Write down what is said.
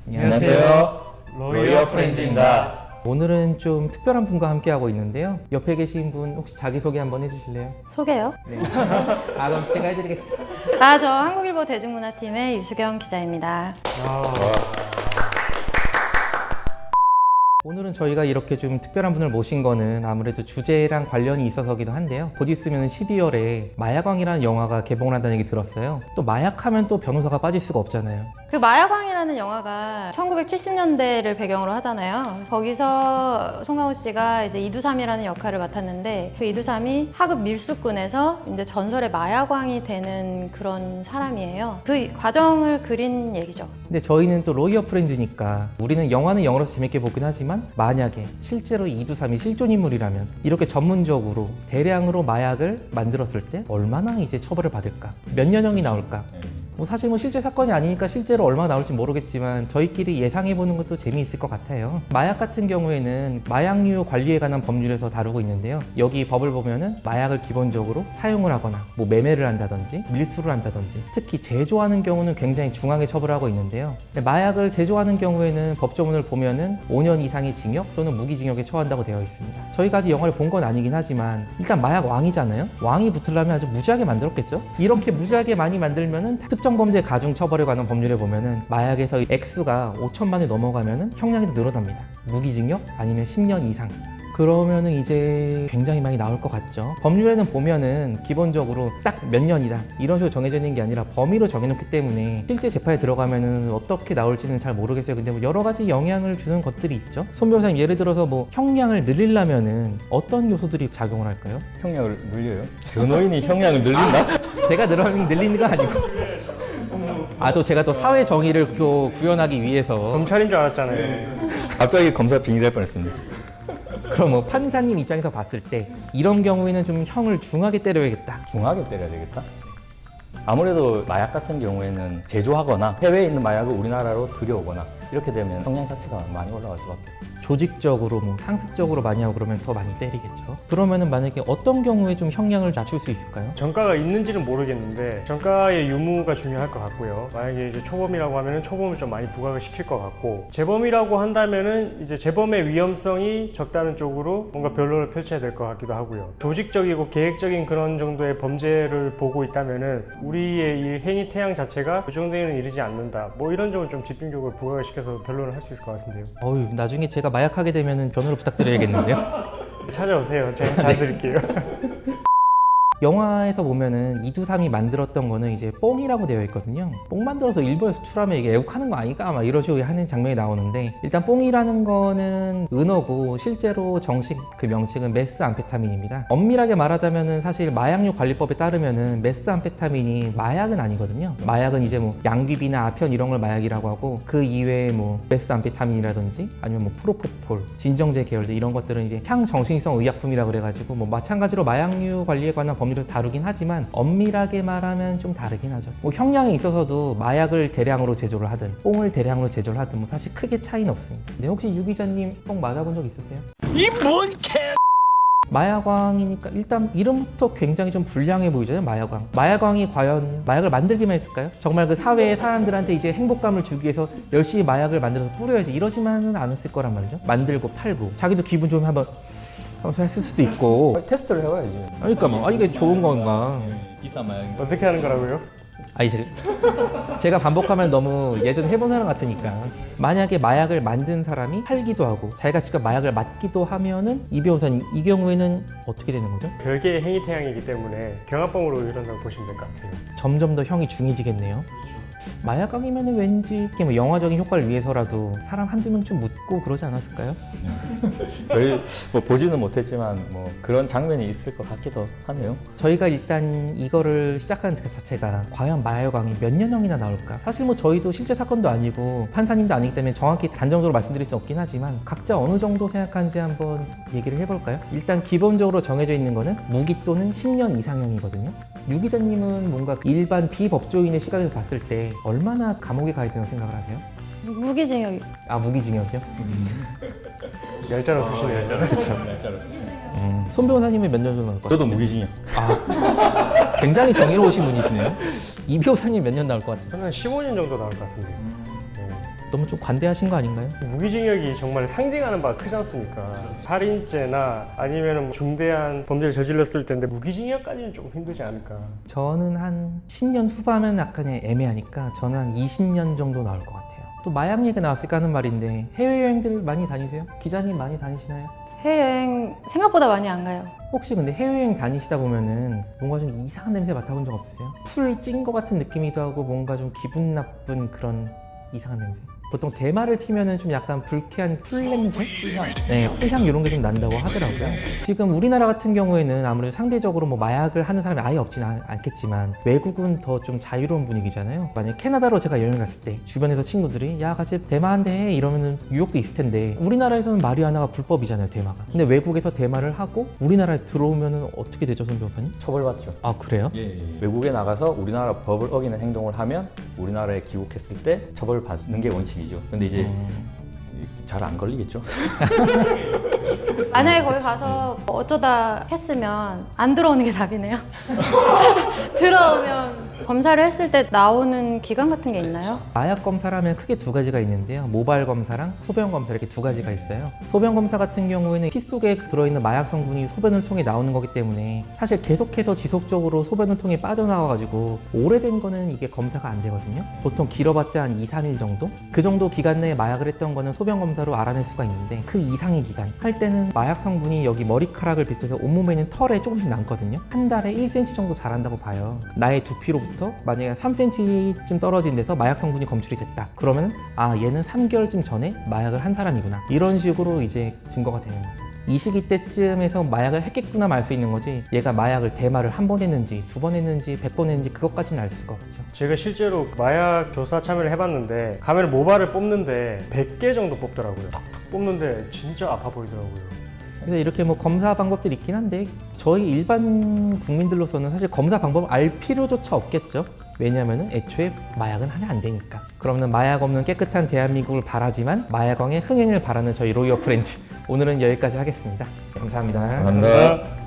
안녕하세요. 로이어 프렌즈입니다. 오늘은 좀 특별한 분과 함께하고 있는데요. 옆에 계신 분 혹시 자기소개 한번 해주실래요? 소개요? 네. 그럼 제가 해드리겠습니다. 저 한국일보 대중문화팀의 유수경 기자입니다. 오늘은 저희가 이렇게 좀 특별한 분을 모신 거는 아무래도 주제랑 관련이 있어서기도 한데요. 곧 있으면 12월에 마야광이라는 영화가 개봉을 한다는 얘기 들었어요. 또 마약하면 또 변호사가 빠질 수가 없잖아요. 그 마야광이라는 영화가 1970년대를 배경으로 하잖아요. 거기서 송강호 씨가 이제 이두삼이라는 역할을 맡았는데 그 이두삼이 하급 밀수꾼에서 이제 전설의 마야광이 되는 그런 사람이에요. 그 과정을 그린 얘기죠. 근데 저희는 또 로이어 프렌즈니까 우리는 영화는 영화로서 재밌게 보긴 하지만 만약에 실제로 이두삼이 실존 인물이라면 이렇게 전문적으로 대량으로 마약을 만들었을 때 얼마나 이제 처벌을 받을까? 몇 년형이 나올까? 사실 실제 사건이 아니니까 실제로 얼마나 나올지 모르겠지만 저희끼리 예상해보는 것도 재미있을 것 같아요. 마약 같은 경우에는 마약류 관리에 관한 법률에서 다루고 있는데요. 여기 법을 보면은 마약을 기본적으로 사용을 하거나 매매를 한다든지 밀수를 한다든지 특히 제조하는 경우는 굉장히 중하게 처벌하고 있는데요. 마약을 제조하는 경우에는 법조문을 보면은 5년 이상의 징역 또는 무기징역에 처한다고 되어 있습니다. 저희가 아직 영화를 본 건 아니긴 하지만 일단 마약 왕이잖아요. 왕이 붙으려면 아주 무지하게 만들었겠죠? 이렇게 무지하게 많이 만들면은 특정범죄 가중처벌에 관한 법률에 보면은 마약에서 액수가 5천만에 넘어가면은 형량이 더 늘어납니다. 무기징역 아니면 10년 이상. 그러면은 이제 굉장히 많이 나올 것 같죠. 법률에는 보면은 기본적으로 딱 몇 년이다 이런 식으로 정해져 있는 게 아니라 범위로 정해놓기 때문에 실제 재판에 들어가면은 어떻게 나올지는 잘 모르겠어요. 근데 여러 가지 영향을 주는 것들이 있죠. 손 변호사님 예를 들어서 형량을 늘리려면은 어떤 요소들이 작용을 할까요? 형량을 늘려요? 변호인이 형량을 늘린다? 제가 늘리는 거 아니고 또 제가 또 사회 정의를 또 구현하기 위해서 검찰인 줄 알았잖아요. 갑자기 검사 빙의될 뻔했습니다. 그럼 판사님 입장에서 봤을 때 이런 경우에는 좀 형을 중하게 때려야겠다. 중하게 때려야 되겠다? 아무래도 마약 같은 경우에는 제조하거나 해외에 있는 마약을 우리나라로 들여오거나 이렇게 되면 형량 자체가 많이 올라갈 수밖에 없어요. 조직적으로 상습적으로 많이 하고 그러면 더 많이 때리겠죠. 그러면은 만약에 어떤 경우에 좀 형량을 낮출 수 있을까요? 전과가 있는지는 모르겠는데 전과의 유무가 중요할 것 같고요. 만약에 이제 초범이라고 하면은 초범을 좀 많이 부각을 시킬 것 같고 재범이라고 한다면은 이제 재범의 위험성이 적다는 쪽으로 뭔가 변론을 펼쳐야 될 것 같기도 하고요. 조직적이고 계획적인 그런 정도의 범죄를 보고 있다면은 우리의 이 행위 태양 자체가 그 정도에는 이르지 않는다. 이런 점을 좀 집중적으로 부각을 시켜서 변론을 할 수 있을 것 같은데요. 나중에 제가 마약하게 되면은 변호를 부탁드려야겠는데요. 찾아오세요. 제가 잘 드릴게요. 영화에서 보면은 이두삼이 만들었던 거는 이제 뽕이라고 되어 있거든요. 뽕 만들어서 일본에 수출하면 이게 애국하는 거 아닌가 이런 식으로 하는 장면이 나오는데 일단 뽕이라는 거는 은어고 실제로 정식 그 명칭은 메스암페타민입니다. 엄밀하게 말하자면은 사실 마약류 관리법에 따르면은 메스암페타민이 마약은 아니거든요. 마약은 이제 양귀비나 아편 이런 걸 마약이라고 하고 그 이외에 메스암페타민이라든지 아니면 프로포폴, 진정제 계열들 이런 것들은 이제 향정신성 의약품이라고 그래가지고 마찬가지로 마약류 관리에 관한 법률에서 다루긴 하지만 엄밀하게 말하면 좀 다르긴 하죠. 형량에 있어서도 마약을 대량으로 제조를 하든 뽕을 대량으로 제조를 하든 사실 크게 차이는 없습니다. 근데 혹시 유 기자님 뽕 맞아본 적 있으세요? 이 뭔 개! 마약왕이니까 일단 이름부터 굉장히 좀 불량해 보이잖아요. 마약왕. 마약왕이 과연 마약을 만들기만 했을까요? 정말 그 사회의 사람들한테 이제 행복감을 주기 위해서 열심히 마약을 만들어서 뿌려야지 이러지만은 않았을 거란 말이죠. 만들고 팔고 자기도 기분 좋으면 한번 했을 수도 있고. 테스트를 해봐야지. 그러니까 이게 좋은 건가? 비싼 마약인가? 어떻게 하는 거라고요? 제가 반복하면 너무 예전에 해본 사람 같으니까 만약에 마약을 만든 사람이 팔기도 하고 자기가 직접 마약을 맞기도 하면은 이 변호사님 이 경우에는 어떻게 되는 거죠? 별개의 행위 태양이기 때문에 경합범으로 이런다고 보시면 될 것 같아요. 점점 더 형이 중해지겠네요. 마약왕이면 왠지 이렇게 영화적인 효과를 위해서라도 사람 한두 명 좀 묻고 그러지 않았을까요? 저희 보지는 못했지만 그런 장면이 있을 것 같기도 하네요. 저희가 일단 이거를 시작하는 그 자체가 과연 마약왕이 몇 년형이나 나올까? 사실 저희도 실제 사건도 아니고 판사님도 아니기 때문에 정확히 단정적으로 말씀드릴 수 없긴 하지만 각자 어느 정도 생각하는지 한번 얘기를 해볼까요? 일단 기본적으로 정해져 있는 거는 무기 또는 10년 이상형이거든요. 유 기자님은 뭔가 일반 비법조인의 시각에서 봤을 때 얼마나 감옥에 가야 된다고 생각을 하세요? 무기징역이. 무기징역이요? 얄짤 없으시네요. 그렇죠. 손 변호사님은 몇 년 정도 나올 것 같아요? 저도 무기징역. 굉장히 정의로우신 분이시네요. 이 변호사님 몇 년 나올 것 같아요? 저는 15년 정도 나올 것 같은데요. 네. 너무 좀 관대하신 거 아닌가요? 무기징역이 정말 상징하는 바가 크지 않습니까? 살인죄나 아니면 중대한 범죄를 저질렀을 텐데 무기징역까지는 조금 힘들지 않을까. 저는 한 10년 후반은 약간 애매하니까 저는 한 20년 정도 나올 것 같아요. 또 마약 얘기가 나왔을까 하는 말인데 해외여행들 많이 다니세요? 기자님 많이 다니시나요? 해외여행 생각보다 많이 안 가요. 혹시 근데 해외여행 다니시다 보면은 뭔가 좀 이상한 냄새 맡아본 적 없으세요? 풀 찐 거 같은 느낌이기도 하고 뭔가 좀 기분 나쁜 그런 이상한 냄새? 보통 대마를 피면은 좀 약간 불쾌한 풀 냄새? 네, 풀향 이런 게 좀 난다고 하더라고요. 지금 우리나라 같은 경우에는 아무래도 상대적으로 뭐 마약을 하는 사람이 아예 없지는 않겠지만 외국은 더 좀 자유로운 분위기잖아요. 만약 캐나다로 제가 여행 갔을 때 주변에서 친구들이 야 같이 대마 한대 해 이러면은 유혹도 있을 텐데 우리나라에서는 마리화나가 불법이잖아요, 대마가. 근데 외국에서 대마를 하고 우리나라에 들어오면은 어떻게 되죠, 손 변호사님? 처벌받죠. 아 그래요? 외국에 나가서 우리나라 법을 어기는 행동을 하면 우리나라에 귀국했을 때 처벌받는 게 원칙이죠. 근데 이제 잘 안 걸리겠죠. 만약에 거기 가서 어쩌다 했으면 안 들어오는 게 답이네요. 들어오면 검사를 했을 때 나오는 기간 같은 게 있나요? 마약 검사를 하면 크게 두 가지가 있는데요. 모발 검사랑 소변 검사 이렇게 두 가지가 있어요. 소변 검사 같은 경우에는 피 속에 들어있는 마약 성분이 소변을 통해 나오는 거기 때문에 사실 계속해서 지속적으로 소변을 통해 빠져나와가지고 오래된 거는 이게 검사가 안 되거든요. 보통 길어봤자 한 2, 3일 정도? 그 정도 기간 내에 마약을 했던 거는 소변 검사로 알아낼 수가 있는데 그 이상의 기간 할 때는 마약 성분이 여기 머리카락을 비롯해서 온몸에 있는 털에 조금씩 남거든요. 한 달에 1cm 정도 자란다고 봐요. 나의 두피로부터 만약에 3cm쯤 떨어진 데서 마약 성분이 검출이 됐다. 그러면 아 얘는 3개월쯤 전에 마약을 한 사람이구나. 이런 식으로 이제 증거가 되는 거죠. 이 시기 때쯤에서 마약을 했겠구나 말 수 있는 거지 얘가 마약을 대마를 한 번 했는지 두 번 했는지 100번 했는지 그것까지는 알 수가 없죠. 제가 실제로 마약 조사 참여를 해봤는데 가면 모발을 뽑는데 100개 정도 뽑더라고요. 탁탁 뽑는데 진짜 아파 보이더라고요. 그래서 이렇게 뭐 검사 방법들이 있긴 한데 저희 일반 국민들로서는 사실 검사 방법을 알 필요조차 없겠죠. 왜냐하면 애초에 마약은 하면 안 되니까. 그러면 마약 없는 깨끗한 대한민국을 바라지만 마약왕의 흥행을 바라는 저희 로이어 프렌즈 오늘은 여기까지 하겠습니다. 감사합니다. 감사합니다.